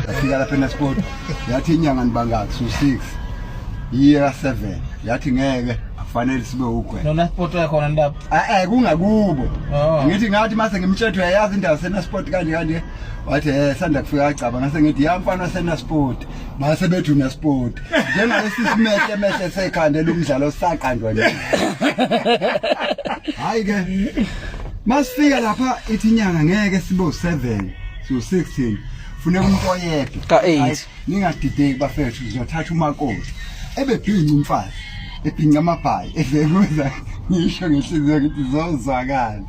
yafika lapha eNasport yathi inyanga nibanga ku6 year 7 yathi ngeke afanele sibe ugwe noNasport yakhona ndaba kungakubo ngithi ngathi mase ngimtshetho yayazi indawo seNasport kanje wathi sanda kufika acaba ngase ngithi yamfana seNasport mase bethu naSport njengalesi simehle sekhandela umdlalo saqanjwa nje hayi ke masifika lapha ithi inyanga ngeke sibe u7 so16 funeka umuntu oyedwa ka8 ningadideki bafethu uzothatha umakoti ebebhinqa umfazi ebhinqa amabhayi evekuza ngisho ngehlizwe ngithi zozwakala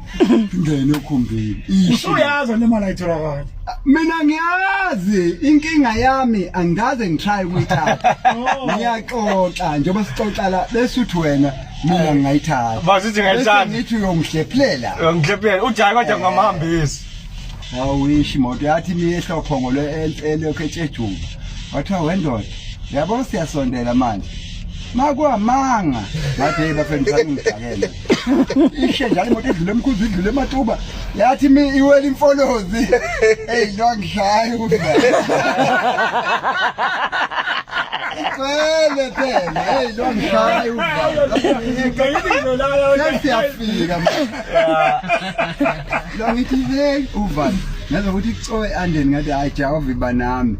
ngene okhumbini usuyazi le mali ayitholakala mina ngiyazi inkinga yami angaze ngitry ukuyithatha ngiyaxoxa njengoba sixoxa la bese uthi wena mina ngayithatha basithi ngayithatha ngithi uyongihlephelela ngihlephelela ujayi kodwa ngamahambisi awishi imoto yathi miyehlopho lokho etshejuba wathiwa wendoda yabo siyasondela manje makwamanga ngathi bafeni ngidakela ishe njalo imoto edlule emkhuzi idlule ematuba yathi iwela imfolozi hey longishaye ukuba Kwele phela hey longishaye ukuba siyafika longithi uva ngaze ukuthi icowe andeni ngathi hayi Jehova ibanami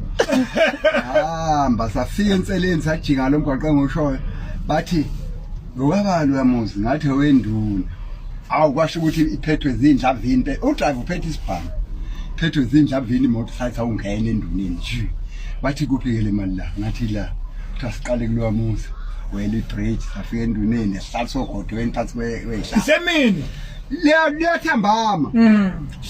hamba safika enseleni sajinga lo mgwaqo ngoshoyo bathi ngokabani uyamuzi ngathi wenduna awukwasho ukuthi iphethwe zindlavini udrive uphethe isibhamu phethwe zindlavini imoto sathi awungena enduneni nje bathi kuphi ke le mali la ngathi la siqale kulowa muzi wele ibridge safika enduneni sihlaliso godweni phansi kwehla isemini liyathambama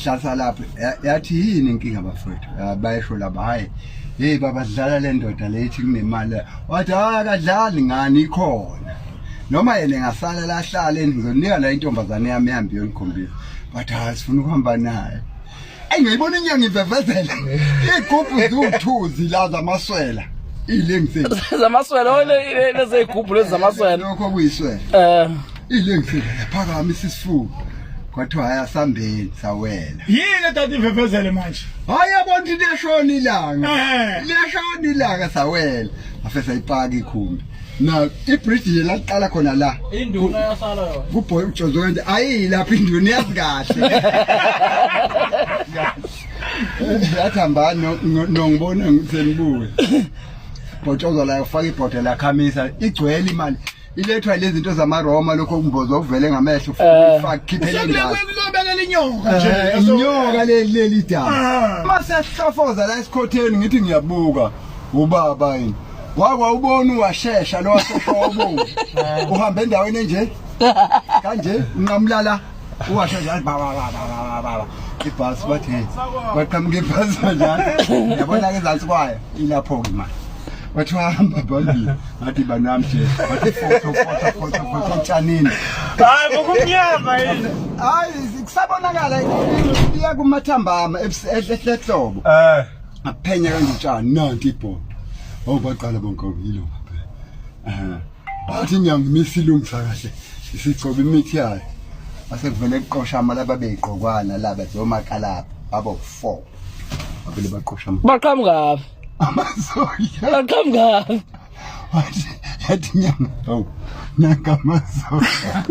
hlasa lapha yathi yini inkinga bafethu bayisho laba hayi hey baba sidlala le ndoda lethi kunemali wathi akadlali ngani ikhona noma yena ngasala la hlala engizonika la intombazane yami ihambe yongikhombisa bathi sifuna ukuhamba naye engiyibona inyanga ivevezela igubhu zuthuzi la zamaswela ilengise zamaswela ole lezigubhu lezi zamaswela lokho kuyiswela ilengise phakama isisifuba kwathiwa haya sambeni sawela yini tata ivevezele manje hayi yabona into liyashona ilanga sawela afesa ipaka ikhumbi na ibridge laqala khona la induna yasala yona kuboy uJozokwende ayilapha induna yazi kahle yathamba nongibona ngisembuke botshozo la ufaka ibhodo la khamisa igcwele imali ilethwa lezi zinto zamaRoma lokho kumbozo okuvele ngamehlo ufaka khiphele indaba kulobela inyoka nje inyoka leli dama mase hlofoza la esikhotheni ngithi ngiyabuka ubaba yini wakwa ubona uwashesha lo waseshobo uhambe endaweni enje kanje unqamlala uwashesha baba ibhasi bathi baqhamuke ibhasi njalo yabona ke ezansi kwayo ilapho ke manje wathi hamba bambili ngathi banami nje wathi foto chanini hayi ngokumnyama yini hayi kusabonakala iya kumathambama ehlobo aphenya kanjani nanti ibhodo baqala bonke yilo phela bathi inyanga imisilungisa kahle isicoba imithi yayo asevele eqosha amalaba beyiqokwana laba zomakalaba abo 4 abele baqosha baqhamuka amasoya baqhamuka yathi inyanga nakamasoya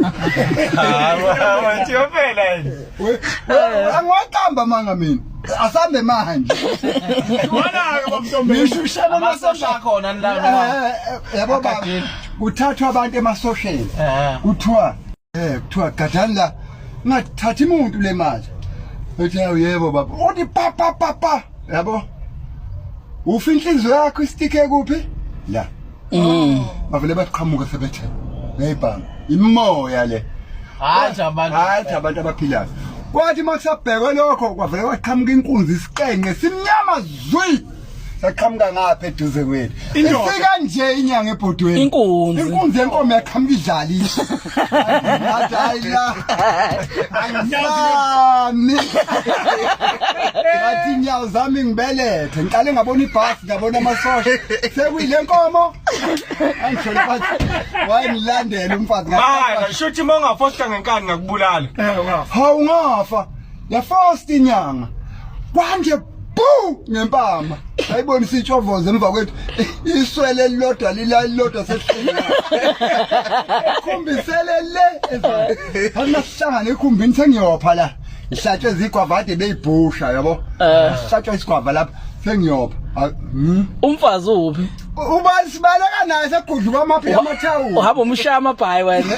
wathi phela yini angwaqamba manga mina asambe manje wona ke bomntombi ngishushana amasosha khona ndala yabo baba kuthathwa abantu emasosheni kuthiwa gadani la ngathathi umuntu le mali ethi yebo baba uthi papa yabo ufi inhliziyo yakho istike kuphi la bavele baqhamuka sebethe ngeyibhanga imoya le hayi abantu abaphilayo kwathi makusabhekwe lokho kwavele kwaqhamuka inkunzi isiqenge simnyama zwi saqhamuka ngapha eduze kwethu ifika nje inyanga ebhodweni inkunzi yenkomo yaqhamuka idlalisa ayila ayami yathi inyawo zami ngibelethe ngiqale ngabona ibhasi ngabona amasosha sekuyile nkomo angisholo bathi wayengilandela umfazi hayi shuthi mongafosta ngenkani ngakubulala hawu ngafa yafosta inyanga kwanje bu ngempama ayibona isitshovoza emva kwethu iswele elilodwa lilodwa sesifuna khombisele le anasihlangana ekhumbini sengiyopha la ihlatshwe izigwava ade beyibhusha yabo ihlatshwe isigwava lapha sengiyopha umfazi uphi uba sibaleka naye segudluka amaphi amathawu uhamba umshaya amabhayi wena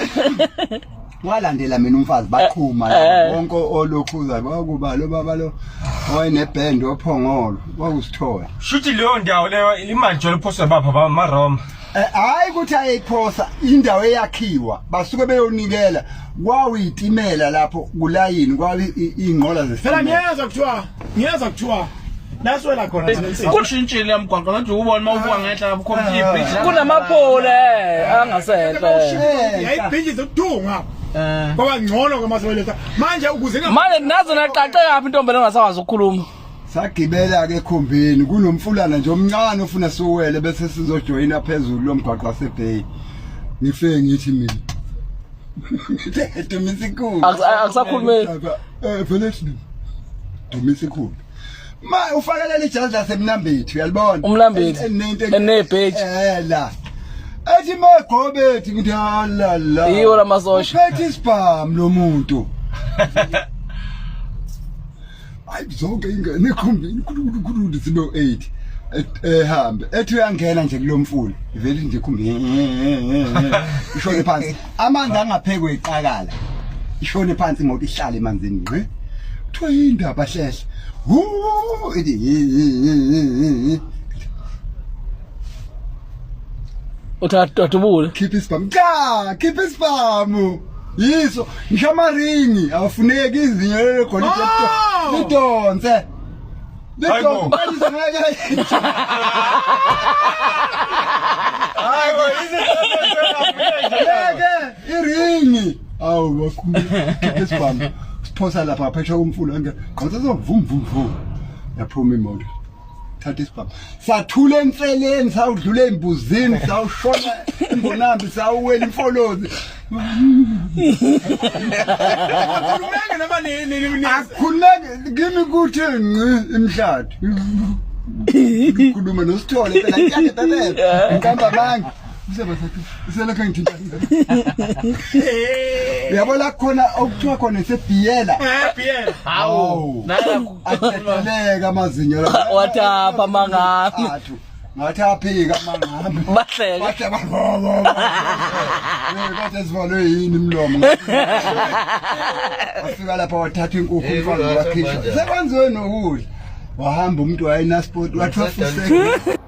walandela mina umfazi baqhuma wonke olokhuza bakuba lo baba lo wayinebhend ophongolo wakusithola Shuthi leyo ndawo leyo imanje lophosa bapha bamaRoma. hayi ukuthi ayiphosa indawo eyakhiwa basuke beyonikela kwawitimela lapho kulayini kwawi ingqola Phela zesitimela ngiyeza kuthiwa naswela khona thina. kushintshile emgwaqo manje ubona mawubuka ngehla lapho khona ibridge kunamaphole angasehle Yayibhiji zokuthunga. Ngoba ngcono kwamasebeleza. Manje ukuze manje nazo naqaqe yaphi intombela engasakwazi ukukhuluma sagibela ke ekhombeni kunomfulana nje omncane ofuna siwele bese sizojoyina phezulu lomgwaqo waseBay ngifike ngithi mina Dumisikhulu akusakhulumeli velethi Dumisikhulu ma ufakelela ijazi lasemnambethu uyalibona umlambethi enebheji la ethi magobethi ngithi halala yiwo lamasosha uphethe isibhamu lo muntu hayi zonke ingane ekhombeni kudu sibe 8 ehambe ethi uyangena nje kulomfula iveli nje khumbi ishone phansi amanzi angaphekwe iqakala ishone phansi imoto ihlala emanzini ngqe kuthiwa indaba hlehla uthatubule keep isibhamu yiso ngisho amaringi awafuneki izinyo legolide lidonse iringi awu wakhulu keep isibhamu siphosa lapha phetsha komfula nje qhaza vum vum vum yaphuma imoto thatha isibhamu sathula emfeleni sawudlula embuzini sawushona imbonambi sawuwela imfolozi Akulumenge noma nini. akhuleke kimi kuthi ngci imhlathi ukhuluma nosithole phela ngiyake bebele ngihamba manje usebasathi uselakha ngithinta uyabona khona okuthiwa khona sebiyela hawu atheleka amazinyo wathapha mangami ngathi aphika mangahambe bahleke kade sivalwe yini imlomo afika lapha wathatha inkukhu umfazi wakhishwa sekwenziwe nokudla wahamba umuntu wayinasport wathi wafuseka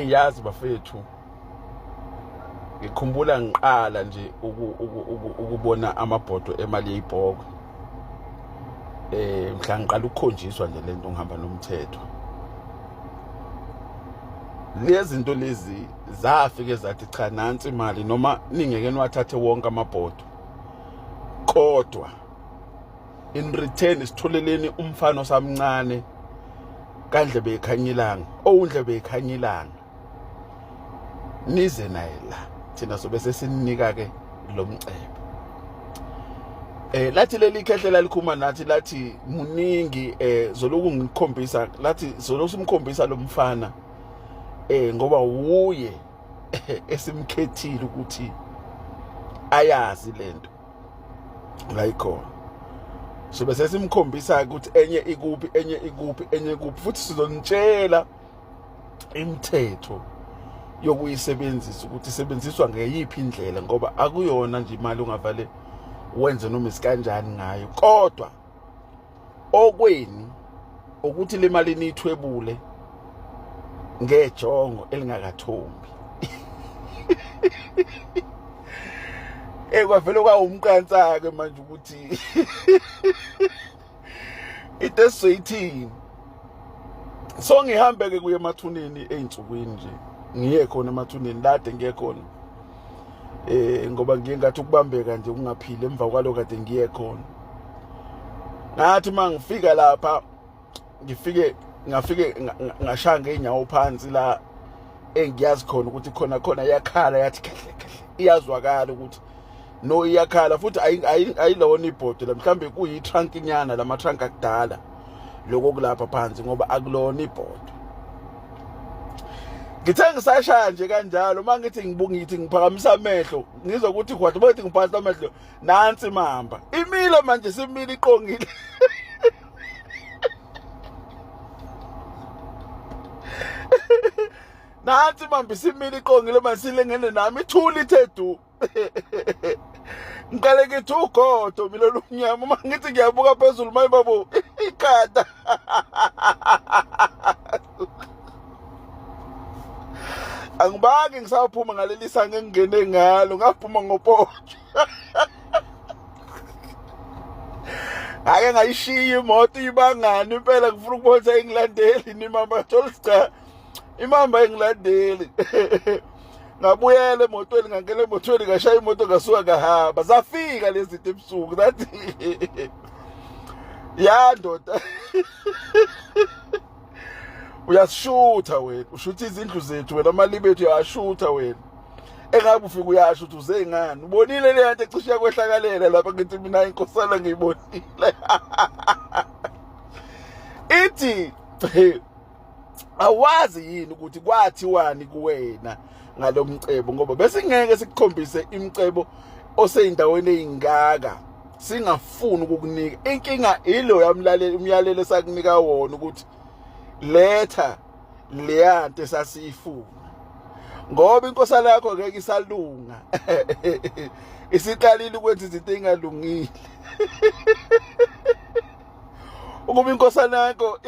yazi bafethu ngikhumbula ngiqala nje ukubona amabhodo emali yeyibhoko mhla ngiqala ukukhonjiswa nje lento ngihamba nomthetho lezi zinto lezi zafike zathi cha nansi imali noma ningeke niwathathe wonke amabhodo kodwa in return sitholeleni umfana osamncane kandlebe ekhanyilanga owundlebe ekhanyilanga nize naye la thina sobe sesinika ke lo mcebo lathi leli khehlela likhuma nathi lathi muningi zoloku ngikhombisa lathi zolo simkhombisa lo mfana ngoba uye esimkhethile ukuthi ayazi lento ngayikhona so bese simkhombisa ukuthi enye ikuphi futhi sizonitshela imithetho yokuyisebenzisa ukuthi isebenziswa ngeyiphi indlela ngoba akuyona nje imali ungavale wenze noma isikanjani ngayo kodwa okweni ukuthi le mali nithwebule ngejongo elingakathombi kwavele kwawumqansa ke manje ukuthi iteswayithini so ngihambe ke kuye emathuneni einsukwini nje ngiye khona emathuneni lade ngiye khona ngoba ngiye ngathi ukubambeka nje kungaphili emva kwalo kade ngiye khona ngathi mangifika lapha ngafike ngashanga inyawo phansi la engiyazi khona ukuthi khona yakhala yathi kahle iyazwakala ukuthi no iyakhala futhi ayilona ibhodo la mhlambe kuyi trunk inyana lama trunk akudala lokho kulapha phansi ngoba akulona ibhodo. Ngithe ngisashaya nje kanjalo mangithi ngithi ngiphakamisa amehlo ngizwa ukuthi kwathi bathi ngiphansi amehlo nansi mamba imile manje simile iqongile. Nansi mamba simile iqongile manje silengene nami ithuli ithe du. Ngikale ngithi ugodo mina lomnyama mangithi ngiyabuka phezulu mayibabo ikhada. Angibaki ngisaphuma ngaleli sanga engingene ngalo ngaphuma ngopotsho. Ake ngayishiya imoto ibangani impela ngifuna ukubona engilandeli nimamba tholisa imamba engilandeli. Ngabuyela emotweni ngangena emotweni ngashaya imoto ngasuka ngahamba zafika lezi zinto ebusuku nathi ya ndoda uyashutha wena ushutha izindlu zethu wena amalibe ethu uyashutha wena engabe ufika uyasho ukuthi uze ngani ubonile le nto ecishe yakwehlakalela lapha ngithi mina inkosana ngiyibonile ithi awazi yini ukuthi kwathiwani kuwena ngalomcebo ngoba bese ngeke sikukhombise imicebo oseyindaweni eyingaka singafuni ukukunika inkinga ilo yamlaleli umyalelo esakunika wona ukuthi letha leyanto esasiyifuna ngoba inkosana yakho ngeke isalunga isiqalile ukwenza izinto engalungile ukuba inkosana yakho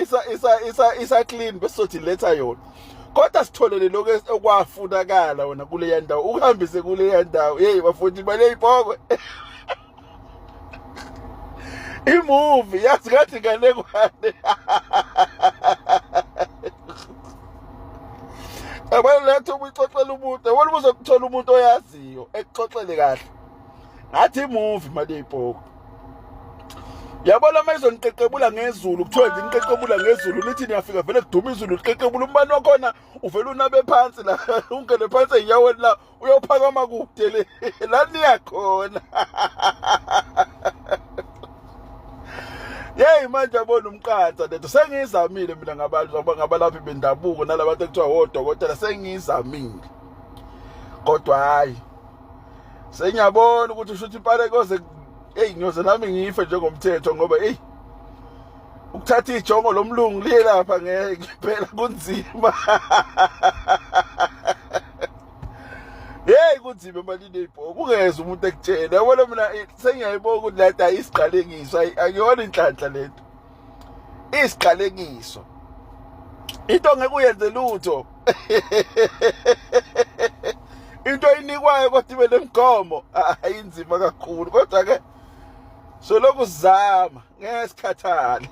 isa clean bese sothi letha yona kodwa sitholele lokho okwafunakala wona kule ndawo ukuhambise kule ndawo hey bafundi bale ibhokwe imovie yazi ngathi ngane kwane abalethe ubixoxela umuntu wena uzokuthola umuntu oyaziyo ekuxoxele kahle ngathi imovie mali ibhokwe yabona manje ngiqeqebula ngezulu kuthiwa nje ngiqeqebula ngezulu lithi niyafika vele kuduma izulu liqeqebula umbani wakhona uvela unabe phansi la ungene phansi enyaweni la uyophakama kude le la niyakhona. Hey manje abona umqansa letho sengizamile mina ngabalaphi bendabuko nalabantu ekuthiwa odokotela sengizamile kodwa hayi sengiyabona ukuthi ushuthi impala koze ngiyoze nami ngife njengomthetho ngoba ukuthatha ijongo lomlungu liye lapha ngeke phela kunzima. Hey kunzima malini ibhoko ungeze umuntu ekutshela yabona mina sengiyayibona ukuthi la isiqalekiso akuyona inhlanhla lento isiqalekiso into ngeke uyenze lutho into inikwayo kodwa ibe lemigomo ayinzima kakhulu kodwa ke so lokuzama ngesikhathali